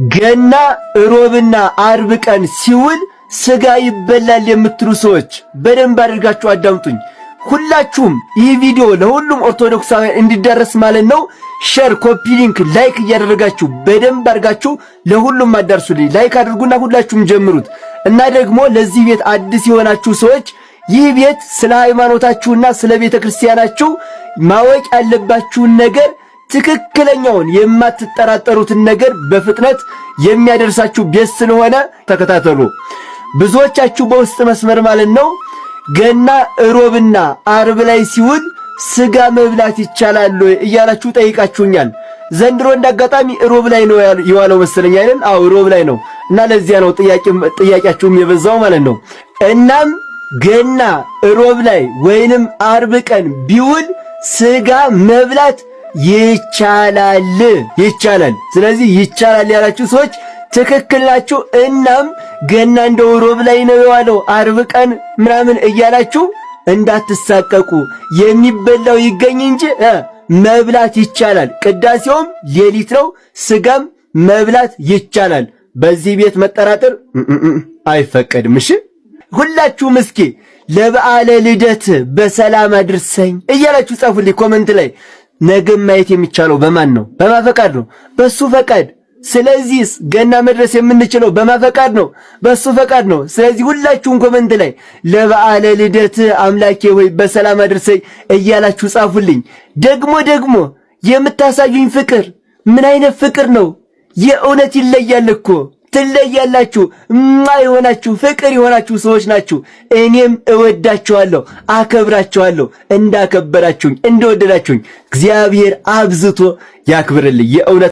ገና ሮብና አርብ ቀን ሲውል ስጋ ይበላል የምትሉ ሰዎች በደንብ አድርጋችሁ አዳምጡኝ። ሁላችሁም ይህ ቪዲዮ ለሁሉም ኦርቶዶክሳውያን እንዲዳረስ ማለት ነው ሼር፣ ኮፒ ሊንክ፣ ላይክ እያደረጋችሁ በደንብ አድርጋችሁ ለሁሉም አዳርሱልኝ። ላይክ አድርጉና ሁላችሁም ጀምሩት። እና ደግሞ ለዚህ ቤት አዲስ የሆናችሁ ሰዎች ይህ ቤት ስለ ሃይማኖታችሁና ስለ ቤተክርስቲያናችሁ ማወቅ ያለባችሁን ነገር ትክክለኛውን የማትጠራጠሩትን ነገር በፍጥነት የሚያደርሳችሁ ቤት ስለሆነ ተከታተሉ። ብዙዎቻችሁ በውስጥ መስመር ማለት ነው ገና ሮብና አርብ ላይ ሲውል ስጋ መብላት ይቻላል እያላችሁ ጠይቃችሁኛል። ዘንድሮ እንዳጋጣሚ ሮብ ላይ ነው የዋለው መሰለኝ አይደል? አዎ ሮብ ላይ ነው። እና ለዚያ ነው ጥያቄያችሁም የበዛው ማለት ነው። እናም ገና ሮብ ላይ ወይንም አርብ ቀን ቢውል ስጋ መብላት ይቻላል። ስለዚህ ይቻላል ያላችሁ ሰዎች ትክክል ናችሁ። እናም ገና እንደው ሮብ ላይ ነው የዋለው አርብ ቀን ምናምን እያላችሁ እንዳትሳቀቁ። የሚበላው ይገኝ እንጂ መብላት ይቻላል። ቅዳሴውም ሌሊት ነው፣ ስጋም መብላት ይቻላል። በዚህ ቤት መጠራጠር አይፈቀድም። እሺ ሁላችሁም እስኪ ለበዓለ ልደት በሰላም አድርሰኝ እያላችሁ ጻፉልኝ ኮሜንት ላይ። ነገ ማየት የሚቻለው በማን ነው? በማፈቃድ ነው፣ በሱ ፈቃድ። ስለዚህ ገና መድረስ የምንችለው በማፈቃድ ነው፣ በሱ ፈቃድ ነው። ስለዚህ ሁላችሁም ኮሜንት ላይ ለበዓለ ልደት አምላኬ ሆይ በሰላም አድርሰኝ እያላችሁ ጻፉልኝ። ደግሞ የምታሳዩኝ ፍቅር ምን አይነት ፍቅር ነው? የእውነት ይለያል እኮ ትለያላችሁ። የሆናችሁ ፍቅር የሆናችሁ ሰዎች ናችሁ። እኔም እወዳችኋለሁ፣ አከብራችኋለሁ። እንዳከበራችሁኝ እንደወደዳችሁኝ እግዚአብሔር አብዝቶ ያክብርልኝ የእውነት